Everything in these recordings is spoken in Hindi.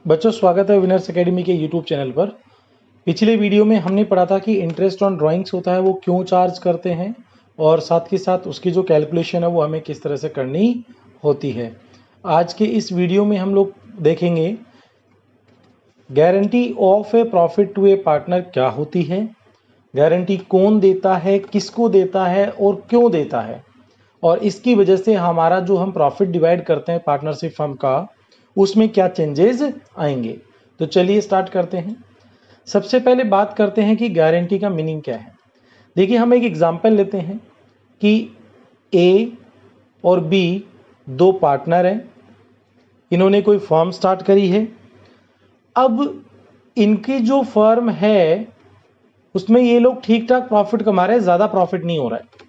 बच्चों, स्वागत है विनर्स एकेडमी के यूट्यूब चैनल पर। पिछले वीडियो में हमने पढ़ा था कि इंटरेस्ट ऑन ड्राइंग्स होता है वो क्यों चार्ज करते हैं और साथ के साथ उसकी जो कैलकुलेशन है वो हमें किस तरह से करनी होती है। आज के इस वीडियो में हम लोग देखेंगे guarantee of a profit to a partner क्या होती है, गारंटी कौन देता है, किसको देता है और क्यों देता है, और इसकी वजह से हमारा जो हम प्रॉफिट डिवाइड करते हैं पार्टनरशिप फर्म का उसमें क्या चेंजेस आएंगे। तो चलिए स्टार्ट करते हैं। सबसे पहले बात करते हैं कि गारंटी का मीनिंग क्या है। देखिए, हम एक एग्जांपल लेते हैं कि ए और बी दो पार्टनर हैं, इन्होंने कोई फर्म स्टार्ट करी है। अब इनकी जो फर्म है उसमें ये लोग ठीक ठाक प्रॉफिट कमा रहे हैं, ज़्यादा प्रॉफिट नहीं हो रहा है।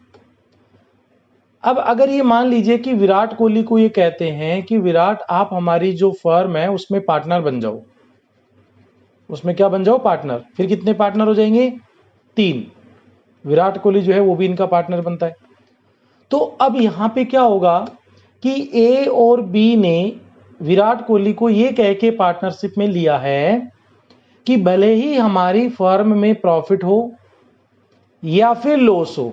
अब अगर ये मान लीजिए कि विराट कोहली को ये कहते हैं कि विराट, आप हमारी जो फर्म है उसमें पार्टनर बन जाओ। उसमें क्या बन जाओ? पार्टनर। फिर कितने पार्टनर हो जाएंगे? 3। विराट कोहली जो है वो भी इनका पार्टनर बनता है। तो अब यहां पे क्या होगा कि ए और बी ने विराट कोहली को ये कह के पार्टनरशिप में लिया है कि भले ही हमारी फर्म में प्रॉफिट हो या फिर लॉस हो,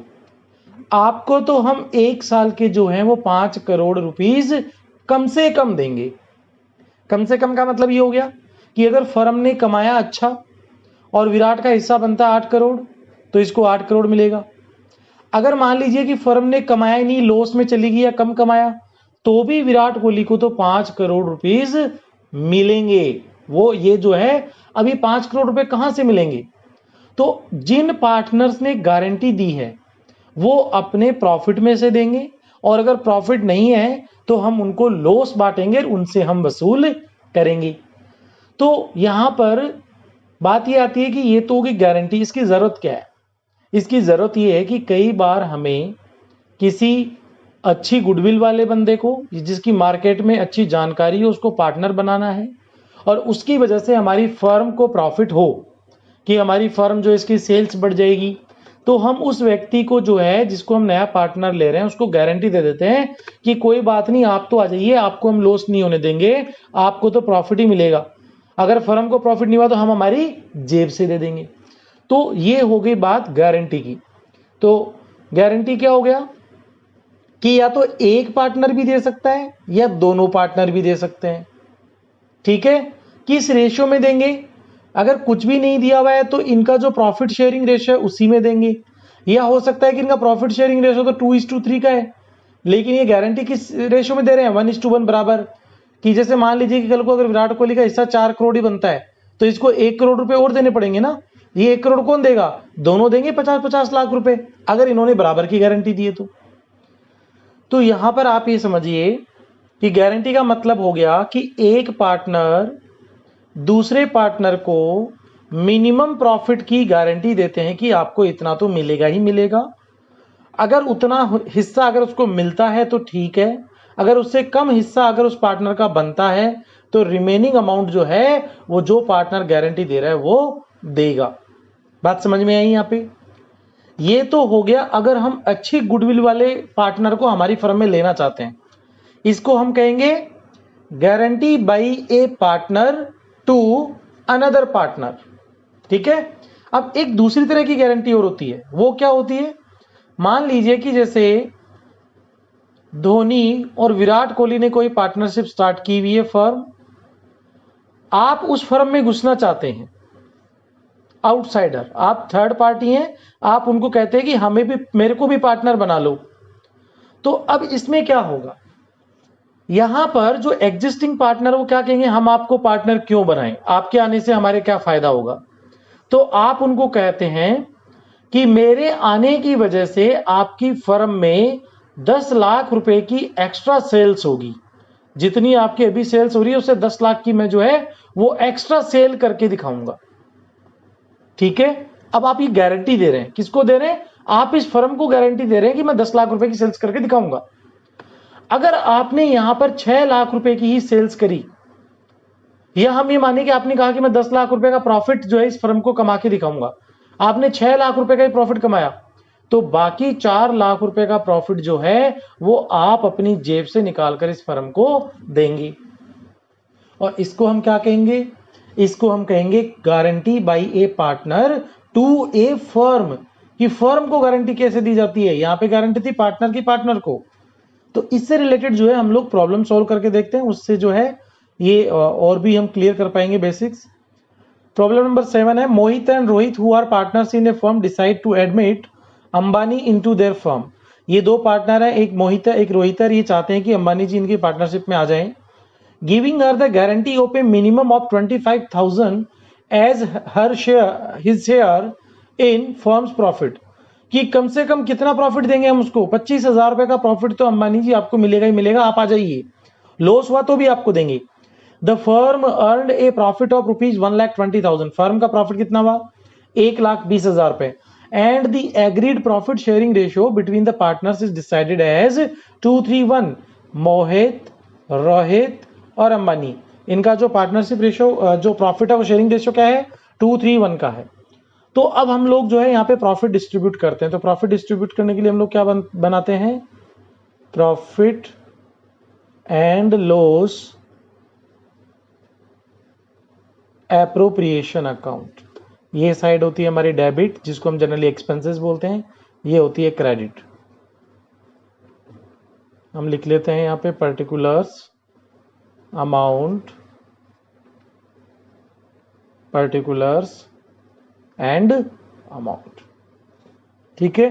आपको तो हम 1 साल के जो हैं वो 5 करोड़ रुपीस कम से कम देंगे। कम से कम का मतलब ये हो गया कि अगर फर्म ने कमाया अच्छा और विराट का हिस्सा बनता है 8 करोड़ तो इसको 8 करोड़ मिलेगा। अगर मान लीजिए कि फर्म ने कमाया ही नहीं, लॉस में चली गई या कम कमाया, तो भी विराट कोहली को तो 5 करोड़ रुपीस मिलेंगे। वो ये जो है अभी 5 करोड़ रुपए कहां से मिलेंगे? तो जिन पार्टनर्स ने गारंटी दी है वो अपने प्रॉफिट में से देंगे, और अगर प्रॉफिट नहीं है तो हम उनको लॉस बांटेंगे, उनसे हम वसूल करेंगे। तो यहां पर बात ये आती है कि ये तो होगी गारंटी। इसकी जरूरत क्या है? इसकी जरूरत ये है कि कई बार हमें किसी अच्छी गुडविल वाले बंदे को, जिसकी मार्केट में अच्छी जानकारी है, उसको पार्टनर बनाना है और उसकी वजह से हमारी फर्म को प्रॉफिट हो, कि हमारी फर्म जो इसकी सेल्स बढ़ जाएगी। तो हम उस व्यक्ति को जो है, जिसको हम नया पार्टनर ले रहे हैं, उसको गारंटी दे देते हैं कि कोई बात नहीं, आप तो आ जाइए, आपको हम लॉस नहीं होने देंगे, आपको तो प्रॉफिट ही मिलेगा। अगर फर्म को प्रॉफिट नहीं हुआ तो हम हमारी जेब से दे देंगे। तो ये हो गई बात गारंटी की। तो गारंटी क्या हो गया कि या तो एक पार्टनर भी दे सकता है या दोनों पार्टनर भी दे सकते हैं। ठीक है, किस रेशियो में देंगे? अगर कुछ भी नहीं दिया हुआ है तो इनका जो प्रॉफिट शेयरिंग रेशियो है उसी में देंगे। या हो सकता है कि इनका प्रॉफिट शेयरिंग रेशियो तो 2:3 का है, लेकिन ये गारंटी किस रेशियो में दे रहे हैं? 1:1 बराबर। कि जैसे मान लीजिए कि कल को अगर विराट कोहली का हिस्सा 4 करोड़ ही बनता है तो इसको 1 करोड़ रुपए और देने पड़ेंगे ना। ये 1 करोड़ कौन देगा? दोनों देंगे 50-50 लाख रुपए, अगर इन्होंने बराबर की गारंटी दी है तो यहां पर आप ये समझिए कि गारंटी का मतलब हो गया कि एक पार्टनर दूसरे पार्टनर को मिनिमम प्रॉफिट की गारंटी देते हैं कि आपको इतना तो मिलेगा ही मिलेगा। अगर उतना हिस्सा अगर उसको मिलता है तो ठीक है, अगर उससे कम हिस्सा अगर उस पार्टनर का बनता है तो रिमेनिंग अमाउंट जो है वो जो पार्टनर गारंटी दे रहा है वो देगा। बात समझ में आई यहाँ पे? ये तो हो गया अगर हम अच्छी गुडविल वाले पार्टनर को हमारी फर्म में लेना चाहते हैं। इसको हम कहेंगे guarantee by a partner to another partner. ठीक है। अब एक दूसरी तरह की गारंटी और होती है, वो क्या होती है? मान लीजिए कि जैसे धोनी और विराट कोहली ने कोई पार्टनरशिप स्टार्ट की हुई है फर्म, आप उस फर्म में घुसना चाहते हैं, आउटसाइडर, आप थर्ड पार्टी हैं, आप उनको कहते हैं कि हमें भी, मेरे को भी पार्टनर बना लो। तो अब इसमें क्या होगा? यहां पर जो एग्जिस्टिंग पार्टनर वो क्या कहेंगे, हम आपको पार्टनर क्यों बनाएं, आपके आने से हमारे क्या फायदा होगा? तो आप उनको कहते हैं कि मेरे आने की वजह से आपकी फर्म में 10 लाख रुपए की एक्स्ट्रा सेल्स होगी। जितनी आपकी अभी सेल्स हो रही है उससे 10 लाख की मैं जो है वो एक्स्ट्रा सेल करके दिखाऊंगा। ठीक है। अब आप ये गारंटी दे रहे हैं, किसको दे रहे हैं? आप इस फर्म को गारंटी दे रहे हैं कि मैं 10 लाख रुपए की सेल्स करके दिखाऊंगा। अगर आपने यहां पर 6 लाख रुपए की ही सेल्स करी, या हम ये माने कि आपने कहा कि मैं 10 लाख रुपए का प्रॉफिट जो है इस फर्म को कमा के दिखाऊंगा, आपने 6 लाख रुपए का ही प्रॉफिट कमाया, तो बाकी 4 लाख रुपए का प्रॉफिट जो है वो आप अपनी जेब से निकालकर इस फर्म को देंगे। और इसको हम क्या कहेंगे? इसको हम कहेंगे guarantee by a partner to a firm. कि फर्म को गारंटी कैसे दी जाती है? यहाँ पे गारंटी थी पार्टनर की पार्टनर को। तो इससे रिलेटेड जो है हम लोग प्रॉब्लम सॉल्व करके देखते हैं, उससे जो है ये और भी हम क्लियर कर पाएंगे बेसिक्स। प्रॉब्लम नंबर 7 है, Mohit and Rohit who are partners in a firm decide to admit Ambani into their firm. ये दो पार्टनर है, एक मोहित है एक रोहित है, ये चाहते हैं कि अंबानी जी इनकी पार्टनरशिप में आ जाएं। Giving her the guarantee of a minimum of 25,000 as her share his share in firm's profit. कि कम से कम कितना प्रॉफिट देंगे हम उसको? 25,000 रुपए का प्रॉफिट तो अंबानी जी आपको मिलेगा ही मिलेगा, आप आ जाइए, लॉस हुआ तो भी आपको देंगे। The firm earned a profit of rupees 1,20,000। Firm का प्रॉफिट कितना हुआ? 1,20,000 रुपए। And the agreed profit sharing ratio between the partners is decided as 2:3:1। Mohit, Rohit और अंबानी, इनका जो पार्टनरशिप रेशियो, जो प्रॉफिट है वो शेयरिंग रेशियो क्या है? 2:3:1 का है। तो अब हम लोग जो है यहाँ पे प्रॉफिट डिस्ट्रीब्यूट करते हैं। तो प्रॉफिट डिस्ट्रीब्यूट करने के लिए हम लोग क्या बनाते हैं? Profit and loss appropriation account. ये साइड होती है हमारी डेबिट, जिसको हम जनरली एक्सपेंसेस बोलते हैं। ये होती है क्रेडिट। हम लिख लेते हैं यहाँ पे particulars amount, particulars and amount. ठीक है,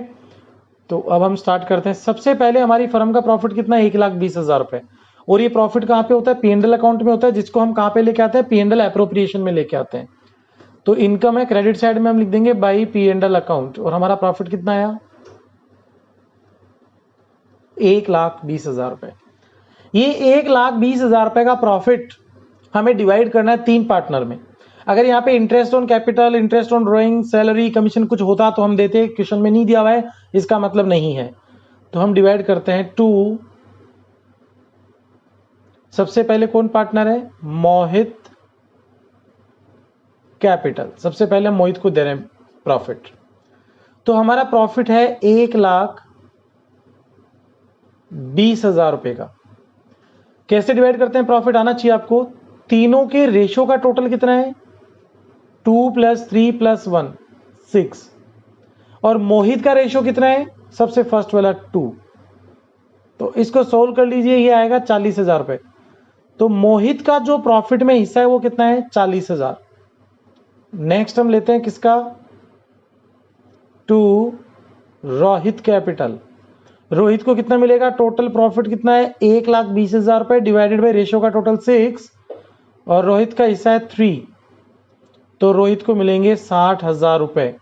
तो अब हम स्टार्ट करते हैं। सबसे पहले हमारी फर्म का प्रॉफिट कितना है? 1,20,000 रुपए। और ये प्रॉफिट कहां पे होता है? पी&एल अकाउंट में होता है, जिसको हम कहां पे लेके आते हैं? पी&एल एप्रोप्रिएशन में लेके आते हैं। तो इनकम है, क्रेडिट साइड में हम लिख देंगे बाई पी&एल अकाउंट। और हमारा प्रॉफिट कितना आया? 1,20,000 रुपए। ये 1,20,000 रुपए का प्रॉफिट हमें डिवाइड करना है 3 पार्टनर में। अगर यहाँ पे interest on capital, interest on drawing, salary, commission कुछ होता तो हम देते, क्वेश्चन में नहीं दिया हुआ है, इसका मतलब नहीं है। तो हम डिवाइड करते हैं 2। सबसे पहले कौन पार्टनर है? मोहित कैपिटल। सबसे पहले मोहित को दे रहे हैं प्रॉफिट। तो हमारा प्रॉफिट है 1,20,000 रुपए का। कैसे डिवाइड करते हैं? प्रॉफिट आना चाहिए आपको। तीनों के रेशो का टोटल कितना है? 2 + 3 + 1 6। और मोहित का रेशो कितना है? सबसे फर्स्ट वाला 2। तो इसको सोल्व कर लीजिए, ये आएगा 40,000 रुपए। तो मोहित का जो प्रॉफिट में हिस्सा है वो कितना है? 40,000। नेक्स्ट हम लेते हैं किसका? 2 रोहित कैपिटल। रोहित को कितना मिलेगा? टोटल प्रॉफिट कितना है? 1,20,000 रुपए डिवाइडेड बाई रेशियो का टोटल 6, और रोहित का हिस्सा है 3, तो रोहित को मिलेंगे 60,000 रुपए।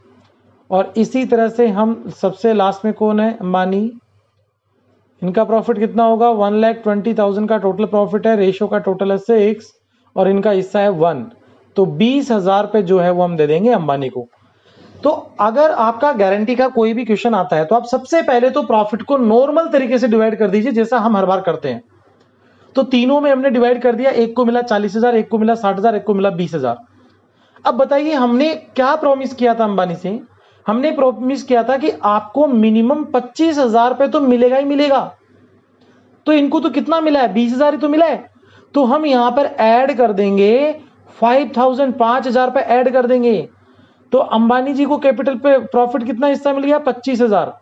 और इसी तरह से हम सबसे लास्ट में कौन है? अंबानी। इनका प्रॉफिट कितना होगा? 1,20,000 का टोटल प्रॉफिट है, रेशियो का टोटल है 6 और इनका हिस्सा है 1, तो 20,000 रुपए जो है वो हम दे देंगे अंबानी को। तो अगर आपका गारंटी का कोई भी क्वेश्चन आता है तो आप सबसे पहले तो प्रॉफिट को नॉर्मल तरीके से डिवाइड कर दीजिए, जैसा हम हर बार करते हैं। तो तीनों में हमने डिवाइड कर दिया, एक को मिला 40,000, एक को मिला 60,000, एक को मिला 20,000। अब बताइए हमने क्या प्रॉमिस किया था अंबानी से? हमने प्रॉमिस किया था कि आपको मिनिमम 25,000 रुपए तो मिलेगा ही मिलेगा। तो इनको तो कितना मिला है? 20,000 ही तो मिला है। तो हम यहां पर ऐड कर देंगे 5,000, 5,000 रुपए ऐड कर देंगे। तो अंबानी जी को कैपिटल पे प्रॉफिट कितना हिस्सा मिल गया? 25,000।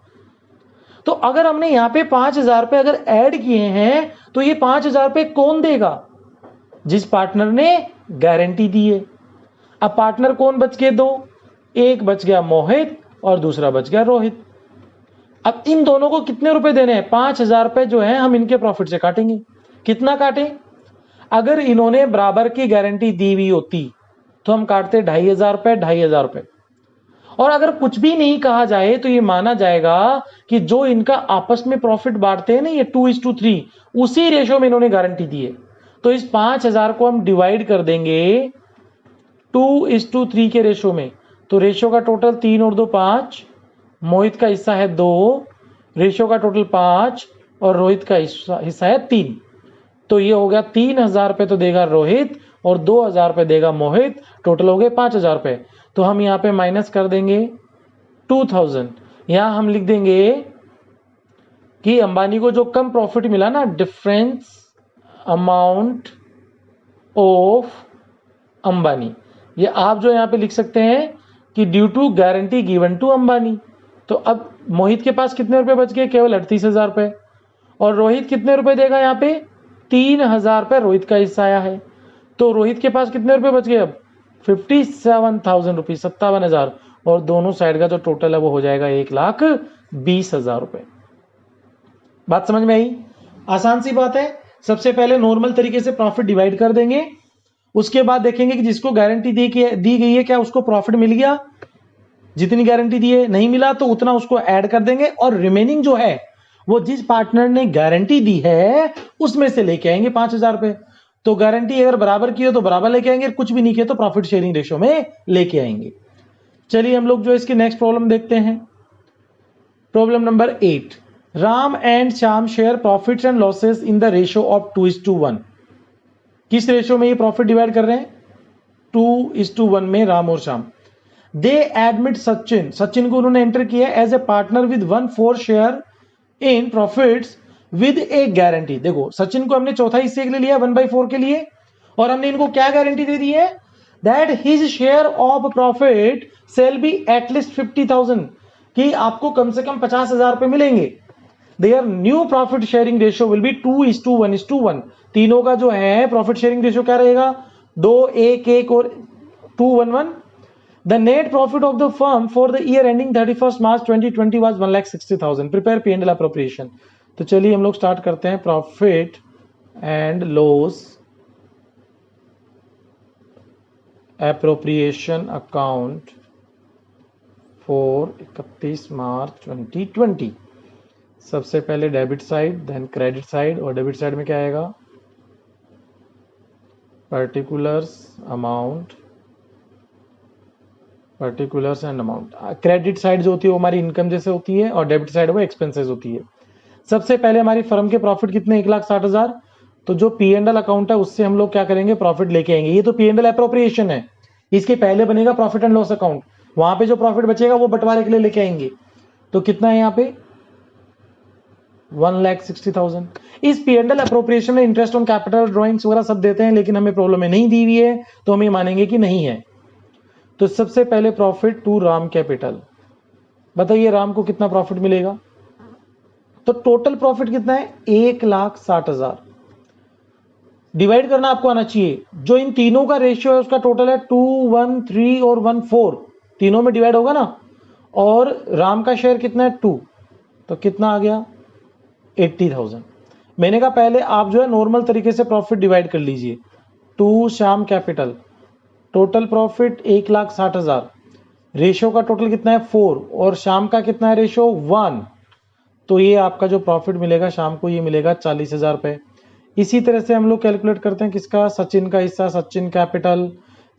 तो अगर हमने यहाँ पे 5,000 रुपए अगर ऐड किए हैं तो ये 5,000 रुपए कौन देगा? जिस पार्टनर ने गारंटी दी है। अब पार्टनर कौन बच गए? 2। एक बच गया मोहित और दूसरा बच गया रोहित। अब इन दोनों को कितने रुपए देने हैं? 5,000 रुपए जो है हम इनके प्रॉफिट से काटेंगे। कितना काटें? अगर इन्होंने बराबर की गारंटी दी हुई होती तो हम काटते 2,500 रुपए, 2,500 रुपए। और अगर कुछ भी नहीं कहा जाए तो ये माना जाएगा कि जो इनका आपस में प्रॉफिट बांटते हैं ना, ये 2:3, उसी रेशो में इन्होंने गारंटी दी है। तो इस 5,000 को हम डिवाइड कर देंगे 2:3 के रेशो में। तो रेशो का टोटल 3 और 2 5, मोहित का हिस्सा है 2, रेशो का टोटल 5 और रोहित का हिस्सा है 3। तो ये हो गया 3,000 रुपए तो देगा रोहित और 2,000 रुपए देगा मोहित, टोटल हो गए 5,000 रुपए। तो हम यहाँ पे माइनस कर देंगे 2,000। यहां हम लिख देंगे कि अंबानी को जो कम प्रॉफिट मिला ना, डिफरेंस अमाउंट ऑफ अंबानी। ये आप जो यहाँ पे लिख सकते हैं कि due to guarantee given to Ambani. तो अब मोहित के पास कितने रुपए बच गए? केवल 38,000 रुपए। और रोहित कितने रुपए देगा? यहाँ पे 3,000 रुपए रोहित का हिस्सा आया है। तो रोहित के पास कितने रुपए बच गए? अब 57,000 रुपीज, 57,000। और दोनों साइड का जो टोटल है वो हो जाएगा 1,20,000 रुपए। बात समझ में आई? आसान सी बात है। सबसे पहले नॉर्मल तरीके से प्रॉफिट डिवाइड कर देंगे, उसके बाद देखेंगे कि जिसको गारंटी दी गई है क्या उसको प्रॉफिट मिल गया, जितनी गारंटी दी है। नहीं मिला तो उतना उसको ऐड कर देंगे, और रिमेनिंग जो है वो जिस पार्टनर ने गारंटी दी है उसमें से लेके आएंगे 5,000 रुपए। तो गारंटी अगर बराबर की हो तो बराबर लेके आएंगे, कुछ भी नहीं किया तो प्रॉफिट शेयरिंग रेशियो में लेके आएंगे। चलिए हम लोग जो इसकी नेक्स्ट प्रॉब्लम देखते हैं। Problem number 8, Ram and Shyam share profits and losses in the ratio of 2:1। किस रेशियो में ये प्रॉफिट डिवाइड कर रहे हैं? 2:1 में राम और श्याम। दे एडमिट सचिन, सचिन को उन्होंने एंटर किया as a partner with 1/4 share in profits with a guarantee. देखो सचिन को हमने चौथा हिस्से के लिए लिया 1/4 के लिए, और हमने इनको क्या गारंटी दे दी है? That his share of profit shall be at least 50,000, कि आपको कम से कम 50,000 रुपए मिलेंगे। Their new profit sharing ratio will be 2:1:1। तीनों का जो है प्रॉफिट शेयरिंग रेशियो क्या रहेगा? 2:1:1 और 2:1:1। The net profit of the firm for the year ending 31st March 2020 was 1,60,000. Prepare P&L appropriation. तो चलिए हम लोग स्टार्ट करते हैं। Profit and loss appropriation account for 31 March 2020। सबसे पहले debit side, then credit side. और डेबिट साइड में क्या आएगा? Particulars amount, particulars and amount. Credit side जो होती है वो हमारी इनकम जैसे होती है, और डेबिट साइड वो एक्सपेंसेस होती है। सबसे पहले हमारी फर्म के प्रॉफिट कितने? 1,60,000। तो जो P&L अकाउंट है उससे हम लोग क्या करेंगे? प्रॉफिट लेके आएंगे। ये तो P&L एप्रोप्रिएशन है, इसके पहले बनेगा प्रॉफिट एंड लॉस अकाउंट। वहां पे जो प्रॉफिट बचेगा वो बंटवारे के लिए लेके आएंगे। तो कितना है यहाँ पे? 1,60,000। इस P&L एप्रोप्रिएशन में इंटरेस्ट ऑन कैपिटल, ड्रॉइंग्स वगैरह सब देते हैं, लेकिन हमें प्रॉब्लम में नहीं दी हुई है तो हम ये मानेंगे कि नहीं है। तो सबसे पहले प्रॉफिट टू राम कैपिटल। बताइए राम को कितना प्रॉफिट मिलेगा? तो टोटल प्रॉफिट कितना है? 1,60,000। डिवाइड करना आपको आना चाहिए। जो इन तीनों का रेशियो है उसका टोटल है 2, 1, 3 और 1, 4। तीनों में डिवाइड होगा ना। और राम का शेयर कितना है? 2। तो कितना आ गया? 80,000। मैंने कहा पहले आप जो है नॉर्मल तरीके से प्रॉफिट डिवाइड कर लीजिए। 2 Shyam capital, total profit 1,60,000। Ratio का टोटल कितना है? 4। और शाम का कितना है रेशियो? 1। तो ये आपका जो प्रॉफिट मिलेगा शाम को ये मिलेगा 40,000 रुपए। इसी तरह से हम लोग कैलकुलेट करते हैं किसका? सचिन का हिस्सा, सचिन कैपिटल।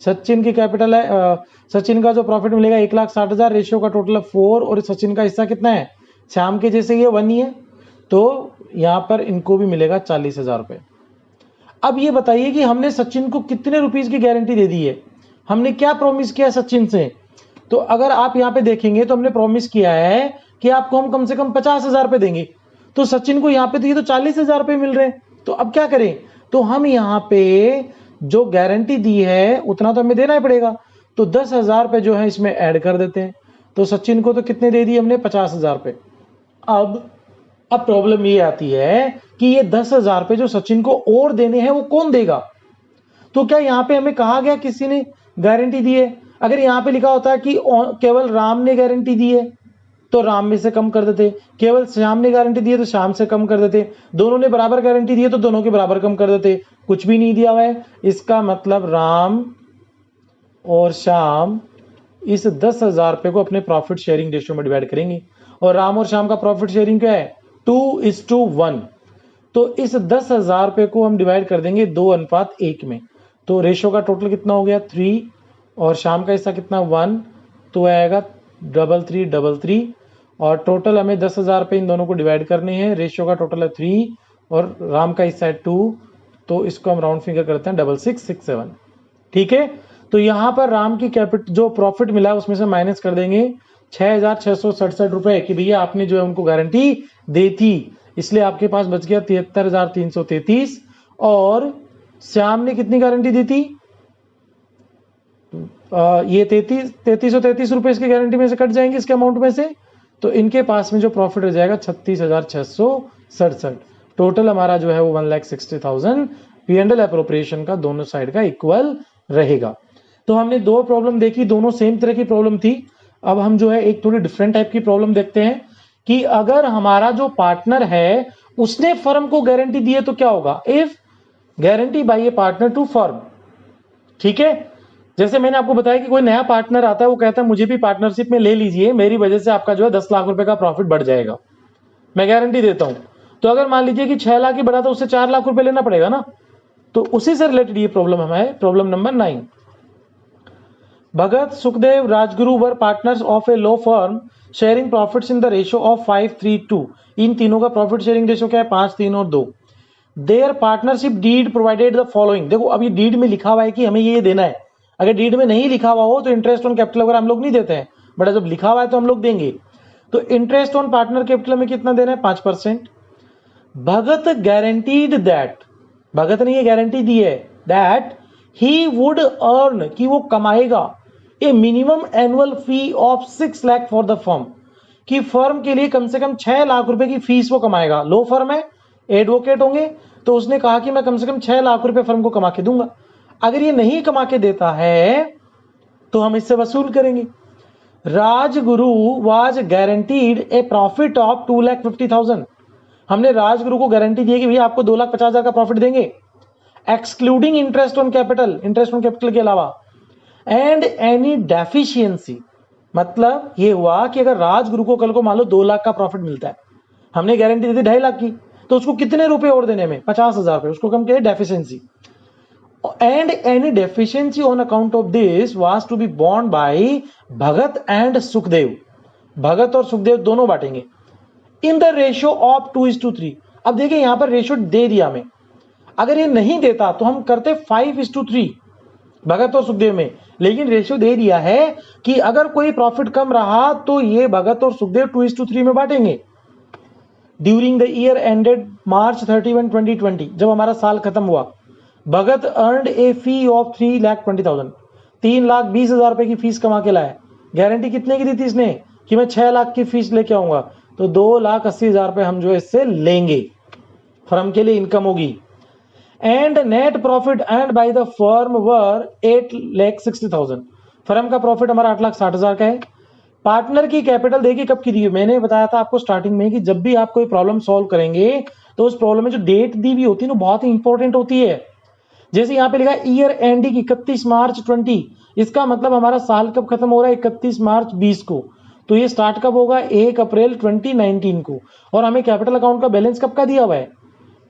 सचिन की कैपिटल है, सचिन का जो प्रॉफिट मिलेगा 1,60,000, रेशियो का टोटल है 4, और सचिन का हिस्सा कितना है? शाम के जैसे ये 1 ही है, तो यहाँ पर इनको भी मिलेगा 40,000 रुपए। अब ये बताइए कि हमने सचिन को कितने रुपीस की गारंटी दे दी है? हमने क्या प्रॉमिस किया सचिन से? तो अगर आप यहाँ पे देखेंगे तो हमने प्रॉमिस किया है कि आपको हम कम से कम 50,000 रुपए देंगे। तो सचिन को यहाँ पे दिए तो 40,000 रुपए मिल रहे हैं। तो अब क्या करें? तो हम यहाँ पे जो गारंटी दी है उतना तो हमें देना ही पड़ेगा। तो 10,000 रुपए जो है इसमें ऐड कर देते हैं। तो सचिन को तो कितने दे दिए हमने? 50,000 रुपए। अब प्रॉब्लम ये आती है कि ये 10,000 रुपए जो सचिन को और देने हैं वो कौन देगा? तो क्या यहाँ पे हमें कहा गया किसी ने गारंटी दी है? अगर यहाँ पे लिखा होता है कि केवल राम ने गारंटी दी है तो राम में से कम कर देते, केवल श्याम ने गारंटी दी है तो श्याम से कम कर देते, दोनों ने बराबर गारंटी दी है तो दोनों के बराबर कम कर देते। कुछ भी नहीं दिया हुआ है। इसका मतलब राम और श्याम इस 10,000 रुपए को अपने प्रॉफिट शेयरिंग रेशियो में डिवाइड करेंगे। और राम और श्याम का प्रॉफिट शेयरिंग क्या है? 2:1। तो इस 10,000 रुपए को हम डिवाइड कर देंगे 2:1 में। तो रेशियो का टोटल कितना हो गया? 3, और शाम का हिस्सा कितना? 1। तो आएगा 333। और टोटल हमें 10,000 रुपए इन दोनों को डिवाइड करने हैं। रेशियो का टोटल है 3 और राम का हिस्सा है 2। तो इसको हम राउंड फिगर करते हैं 6667। ठीक है। तो यहाँ पर राम की कैपिटल जो प्रॉफिट मिला उसमें से माइनस कर देंगे 6,667 रुपए कि भैया आपने जो है उनको गारंटी दी थी, इसलिए आपके पास बच गया 73,333। और श्याम ने कितनी गारंटी दी थी? ये 3333 रुपए इसकी गारंटी में से कट जाएंगे इसके अमाउंट में से, तो इनके पास में जो प्रॉफिट हो जाएगा 36,667। टोटल हमारा जो है वो 1,60,000 P&L अप्रोप्रिएशन का दोनों साइड का इक्वल रहेगा। तो हमने दो प्रॉब्लम देखी, दोनों सेम तरह की प्रॉब्लम थी। अब हम जो है एक थोड़ी डिफरेंट टाइप की प्रॉब्लम देखते हैं कि अगर हमारा जो पार्टनर है उसने फर्म को गारंटी दी है तो क्या होगा। If guarantee by a partner to firm, ठीक है। जैसे मैंने आपको बताया कि कोई नया पार्टनर आता है, वो कहता है मुझे भी पार्टनरशिप में ले लीजिए, मेरी वजह से आपका जो है 10 लाख रुपए का प्रॉफिट बढ़ जाएगा, मैं गारंटी देता हूं। तो अगर मान लीजिए कि 6 लाख ही बढ़ा तो उससे 4 लाख रुपए लेना पड़ेगा ना। तो उसी से रिलेटेड ये प्रॉब्लम हमारे problem number 9। Bhagat, Sukhdev, Rajguru were partners of a law firm sharing profits in the ratio of 5:3:2। इन तीनों का प्रॉफिट शेयरिंग रेशियो क्या है? 5, 3 और 2। Their partnership deed provided the following. देखो अब ये डीड में लिखा हुआ है कि हमें ये देना है। अगर डीड में नहीं लिखा हुआ हो तो इंटरेस्ट ऑन कैपिटल वगैरह हम लोग नहीं देते हैं, बट जब लिखा हुआ है तो हम लोग देंगे। तो इंटरेस्ट ऑन पार्टनर कैपिटल में कितना देना है? 5%। भगत गारंटीड दैट, भगत ने ये गारंटी दी है दैट ही वुड अर्न, कि वो कमाएगा, ए minimum annual fee of 6 lakh for the firm, कि फर्म के लिए कम से कम 6 लाख रुपए की फीस वो कमाएगा। लो फर्म है, एडवोकेट होंगे, तो उसने कहा कि मैं कम से कम 6 लाख रुपए फर्म को कमा के दूंगा। अगर ये नहीं कमा के देता है तो हम इससे वसूल करेंगे। Rajguru was guaranteed A profit of 2,50,000। हमने राजगुरु को गारंटी दी है कि भैया आपको 2,50,000 का प्रॉफिट देंगे, excluding interest on capital, interest on capital के अलावा, एंड एनी डेफिशिएंसी। मतलब ये हुआ कि अगर राजगुरु को कल को मान लो 2 लाख का प्रॉफिट मिलता है, हमने गारंटी दी थी 2.5 लाख की, तो उसको कितने रुपए और देने में? 50,000 रुपए, उसको कम किया deficiency. And any deficiency on account of this was to be borne by Bhagat and Sukhdev. Bhagat और सुखदेव दोनों बांटेंगे इन द रेशियो ऑफ 2:3। अब देखिए यहां पर रेशियो दे दिया हमें, अगर ये नहीं देता तो हम करते 5:3 भगत और सुखदेव में, लेकिन रेशियो दे दिया है कि अगर कोई प्रॉफिट कम रहा तो ये भगत और सुखदेव 2:3 में बांटेंगे। During the year ended March 31, 2020, जब हमारा साल खत्म हुआ, भगत अर्नड ए फी ऑफ 3,20,000, 3,20,000 रुपए की फीस कमा के लाया। गारंटी कितने की दी थी इसने? कि मैं 6 लाख की फीस लेके आऊंगा, तो 2,80,000 रुपए हम जो इससे लेंगे, फर्म के लिए इनकम होगी। And net profit earned by the firm were 8,60,000। Firm का प्रॉफिट हमारा 8,60,000 का है। पार्टनर की कैपिटल देखिए कब की दी है, मैंने बताया था आपको स्टार्टिंग में कि जब भी आप कोई प्रॉब्लम सॉल्व करेंगे तो उस प्रॉब्लम में जो डेट दी हुई होती है ना बहुत ही इंपॉर्टेंट होती है। जैसे यहाँ पे लिखा है ईयर एंडिंग 31 मार्च 20, इसका मतलब हमारा साल कब खत्म हो रहा है? 31 मार्च 20 को। तो ये स्टार्ट कब होगा? 1 अप्रैल 2019 को। और हमें कैपिटल अकाउंट का बैलेंस कब का दिया हुआ है?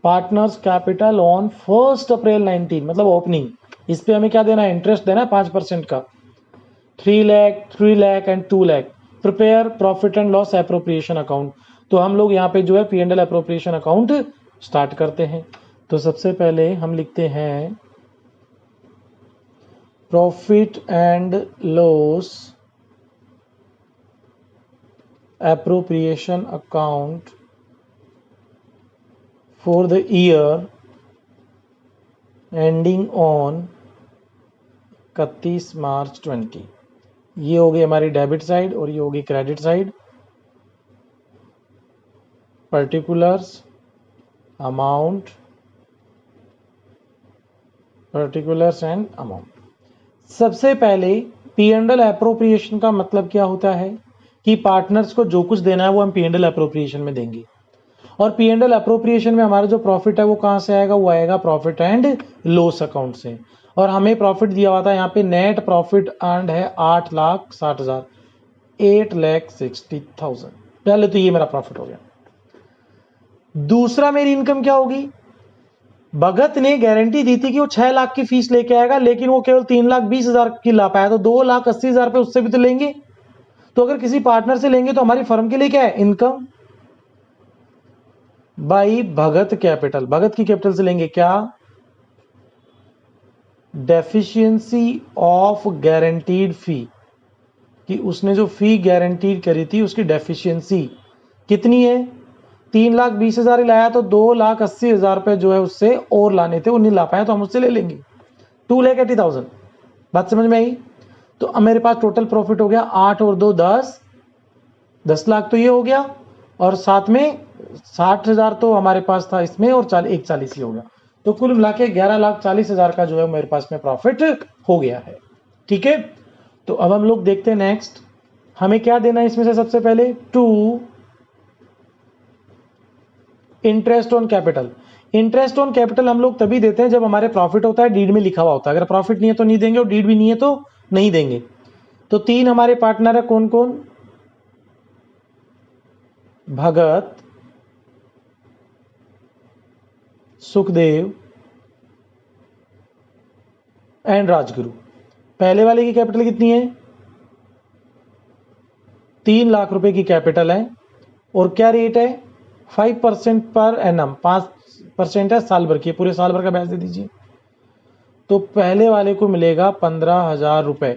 पार्टनर्स कैपिटल ऑन 1 अप्रैल 19, मतलब ओपनिंग। इस पे हमें क्या देना है? इंटरेस्ट देना है 5% का। 3 lakh, 3 lakh and 2 lakh. Prepare profit and loss appropriation account. तो हम लोग यहाँ पे जो है P&L एप्रोप्रिएशन अकाउंट स्टार्ट करते हैं। तो सबसे पहले हम लिखते हैं profit and loss appropriation account for the year ending on 31 मार्च 20। ये होगी हमारी डेबिट साइड और ये होगी credit side. Particulars, amount, particulars and amount. सबसे पहले P&L एप्रोप्रिएशन का मतलब क्या होता है कि पार्टनर्स को जो कुछ देना है वो हम P&L एप्रोप्रिएशन में देंगे। और P&L एप्रोप्रिएशन में हमारा जो प्रॉफिट है वो कहां से आएगा? वो आएगा प्रॉफिट एंड लॉस अकाउंट से। और हमें प्रॉफिट दिया हुआ था यहाँ पे नेट प्रॉफिट अर्नड है 8,60,000, 8,60,000। पहले तो ये मेरा प्रॉफिट हो गया। दूसरा मेरी इनकम क्या होगी? भगत ने गारंटी दी थी कि वो 6 लाख की फीस लेके आएगा, लेकिन वो केवल 3,20,000 की ला पाया, तो 2,80,000 रुपए उससे भी तो लेंगे। तो अगर किसी पार्टनर से लेंगे तो हमारी फर्म के लिए क्या है? Income by Bhagat capital. Bhagat की कैपिटल से लेंगे क्या? डेफिशिएंसी ऑफ गारंटीड फी, कि उसने जो फी गारंटीड करी थी उसकी डेफिशिएंसी कितनी है? 3,20,000 ही लाया तो 2,80,000 रुपए जो है उससे और लाने थे, वो नहीं ला पाया तो हम उससे ले लेंगे 2,80,000। बात समझ में आई? तो अब मेरे पास टोटल प्रॉफिट हो गया 8 और 2 10, 10 लाख तो ये हो गया, और साथ में 60,000 तो हमारे पास था इसमें, और 40 ही हो गया। तो कुल मिला के 11,40,000 का जो है मेरे पास में प्रॉफिट हो गया है। ठीक है, तो अब हम लोग देखते हैं नेक्स्ट हमें क्या देना है इसमें से। सबसे पहले 2 interest on capital. Interest on capital हम लोग तभी देते हैं जब हमारे प्रॉफिट होता है, डीड में लिखा हुआ होता है। अगर प्रॉफिट नहीं है तो नहीं देंगे, और डीड भी नहीं है तो नहीं देंगे। तो 3 हमारे पार्टनर है, कौन कौन? भगत, सुखदेव एंड राजगुरु। पहले वाले की कैपिटल कितनी है? 3 लाख रुपए की कैपिटल है, और क्या रेट है? 5% पर एनम, 5% है साल भर की, पूरे साल भर का ब्याज दे दीजिए। तो पहले वाले को मिलेगा 15,000 रुपए।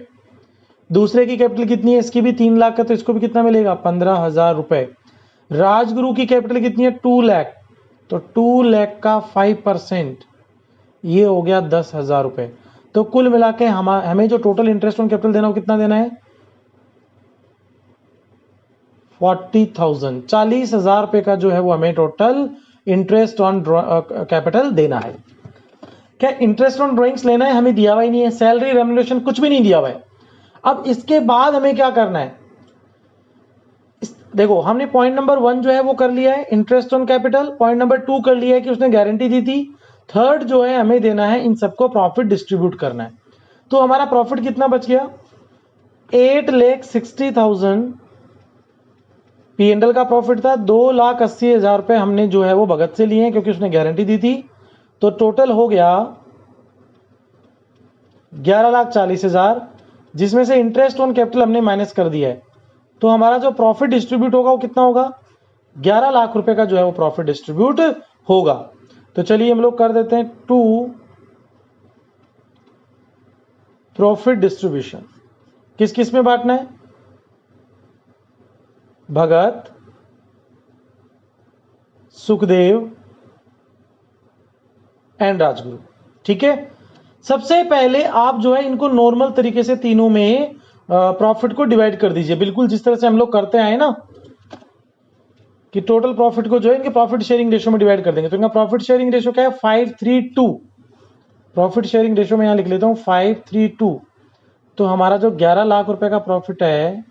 दूसरे की कैपिटल कितनी है? इसकी भी 3 लाख का, तो इसको भी कितना मिलेगा? 15,000 रुपए। राजगुरु की कैपिटल कितनी है? 2 लाख, तो 2 लाख का 5% ये हो गया 10,000 रुपए। तो कुल मिला के हमें जो टोटल इंटरेस्ट ऑन कैपिटल देना, वो कितना देना है? 40,000, 40,000 रुपए का जो है वो हमें टोटल इंटरेस्ट ऑन कैपिटल देना है। क्या इंटरेस्ट ऑन ड्रॉइंग्स लेना है? हमें दिया हुआ ही नहीं है, सैलरी रेम्युनरेशन कुछ भी नहीं दिया हुआ है। अब इसके बाद हमें क्या करना है? देखो, हमने पॉइंट नंबर 1 जो है वो कर लिया है, interest on capital. Point number 2 कर लिया है कि उसने गारंटी दी थी। थर्ड जो है हमें देना है, इन सबको प्रॉफिट डिस्ट्रीब्यूट करना है। तो हमारा प्रॉफिट कितना बच गया? 8,60,000 P&L का प्रॉफिट था। 2,80,000 रुपए हमने जो है वो भगत से लिए हैं क्योंकि उसने गारंटी दी थी। तो टोटल हो गया 11,40,000, जिसमें से इंटरेस्ट ऑन कैपिटल हमने माइनस कर दिया है। तो हमारा जो प्रॉफिट डिस्ट्रीब्यूट होगा वो कितना होगा? 11 लाख रुपए का जो है वो प्रॉफिट डिस्ट्रीब्यूट होगा। तो चलिए हम लोग कर देते हैं 2 प्रॉफिट डिस्ट्रीब्यूशन। किस किस में बांटना है? भगत, सुखदेव एंड राजगुरु। ठीक है, सबसे पहले आप जो है इनको नॉर्मल तरीके से तीनों में प्रॉफिट को डिवाइड कर दीजिए, बिल्कुल जिस तरह से हम लोग करते आए ना, कि टोटल प्रॉफिट को जो है इनके प्रॉफिट शेयरिंग रेशियो में डिवाइड कर देंगे। तो इनका प्रॉफिट शेयरिंग रेशियो क्या है? 5:3:2। प्रॉफिट शेयरिंग रेशियो में यहां लिख लेता हूं 5:3:2। तो हमारा जो 11 लाख रुपए का प्रॉफिट है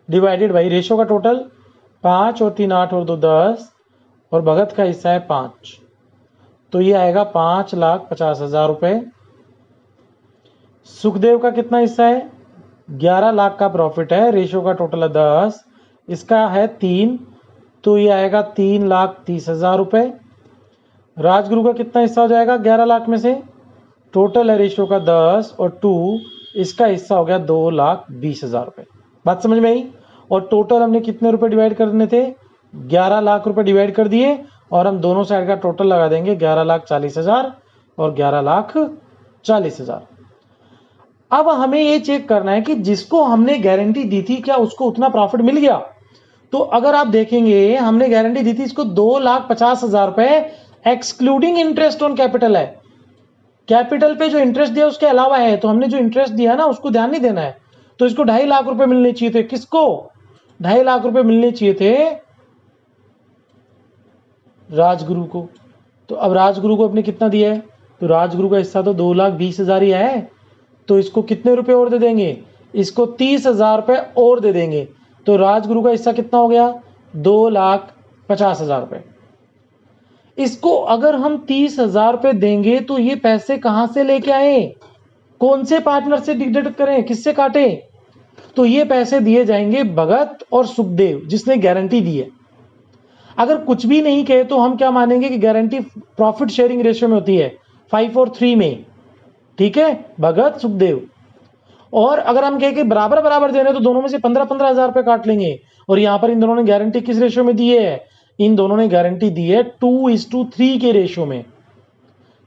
डिवाइडेड बाई रेशियो का टोटल 5 और 3 8 और 2 10, और भगत का हिस्सा है 5, तो ये आएगा 5,50,000 रुपए। सुखदेव का कितना हिस्सा है? 11 लाख का प्रॉफिट है, रेशियो का टोटल है 10, इसका है 3, तो ये आएगा 3,30,000 रुपए। राजगुरु का कितना हिस्सा हो जाएगा 11 लाख में से? टोटल है रेशियो का 10 और 2, इसका हिस्सा हो गया 2,20,000 रुपए। बात समझ में आई? और टोटल हमने कितने रुपए डिवाइड करने थे? 11 लाख रुपए डिवाइड कर दिए, और हम दोनों साइड का टोटल लगा देंगे 11,40,000 और 11,40,000। अब हमें ये चेक करना है कि जिसको हमने गारंटी दी थी क्या उसको उतना प्रॉफिट मिल गया? तो अगर आप देखेंगे हमने गारंटी दी थी इसको 2,50,000 रुपए एक्सक्लूडिंग इंटरेस्ट ऑन कैपिटल है। कैपिटल पे जो इंटरेस्ट दिया उसके अलावा है, तो हमने जो इंटरेस्ट दिया ना उसको ध्यान नहीं देना है। तो इसको 2.5 लाख रुपए मिलने चाहिए थे। किसको? 2.5 लाख रुपए मिलने चाहिए थे राजगुरु को। तो अब राजगुरु को अपने कितना दिया है? तो राजगुरु का हिस्सा तो 2,20,000 ही है, तो इसको कितने रुपए और दे देंगे? इसको 30,000 रुपए और दे देंगे। तो राजगुरु का हिस्सा कितना हो गया? 2,50,000 रुपए। इसको अगर हम 30,000 रुपए देंगे तो ये पैसे कहां से लेके आए? कौन से पार्टनर से डिडक्ट करें, किससे काटे? तो ये पैसे दिए जाएंगे भगत और सुखदेव जिसने गारंटी दी है। अगर कुछ भी नहीं कहे तो हम क्या मानेंगे कि गारंटी प्रॉफिट शेयरिंग रेशियो में होती है 5 और 3 में। ठीक है, भगत सुखदेव। और अगर हम कहें कि बराबर बराबर देने तो दोनों में से 15,000 रुपए काट लेंगे। और यहां पर इन दोनों ने गारंटी किस रेशियो में दी है? इन दोनों ने गारंटी दी है 2:3 के रेशियो में,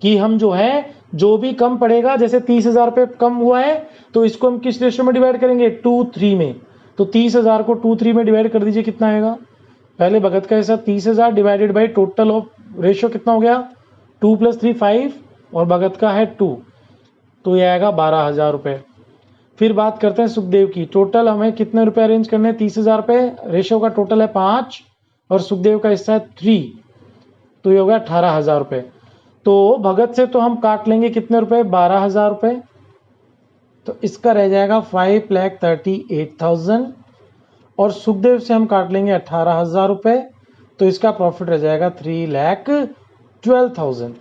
कि हम जो है जो भी कम पड़ेगा, जैसे 30,000 रुपए कम हुआ है तो इसको हम किस रेशियो में डिवाइड करेंगे? 2:3 में। तो 30,000 को 2:3 में डिवाइड कर दीजिए, कितना आएगा? पहले भगत का हिस्सा 30,000 divided by total of ratio कितना हो गया 2 + 3 5 और भगत का है 2, तो ये आएगा 12,000 रुपये। फिर बात करते हैं सुखदेव की। टोटल हमें कितने रुपए अरेंज करने हैं 30,000 रुपये, रेशियो का टोटल है 5 और सुखदेव का हिस्सा है 3, तो ये हो गया 18,000 रुपये। तो भगत से तो हम काट लेंगे कितने रुपए 12,000 रुपये, तो इसका रह जाएगा 5,38,000 और सुखदेव से हम काट लेंगे 18,000 रुपये, तो इसका प्रॉफिट रह जाएगा 3,12,000।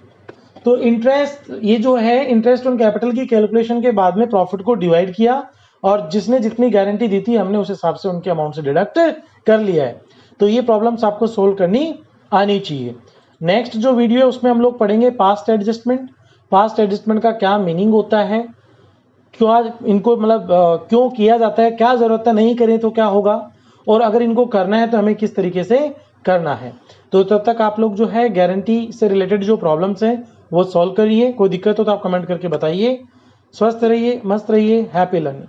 तो इंटरेस्ट ये जो है इंटरेस्ट ऑन कैपिटल की कैलकुलेशन के बाद में प्रॉफिट को डिवाइड किया और जिसने जितनी गारंटी दी थी हमने उस हिसाब से उनके अमाउंट से डिडक्ट कर लिया है। तो ये प्रॉब्लम्स आपको सोल्व करनी आनी चाहिए। नेक्स्ट जो वीडियो है उसमें हम लोग पढ़ेंगे पास्ट एडजस्टमेंट। पास्ट एडजस्टमेंट का क्या मीनिंग होता है, क्यों इनको मतलब क्यों किया जाता है, क्या जरूरत है, नहीं करें तो क्या होगा, और अगर इनको करना है तो हमें किस तरीके से करना है। तो तब तक आप लोग जो है गारंटी से रिलेटेड जो प्रॉब्लम्स हैं वो सॉल्व करिए। कोई दिक्कत हो तो आप कमेंट करके बताइए। स्वस्थ रहिए, मस्त रहिए, हैप्पी लर्निंग।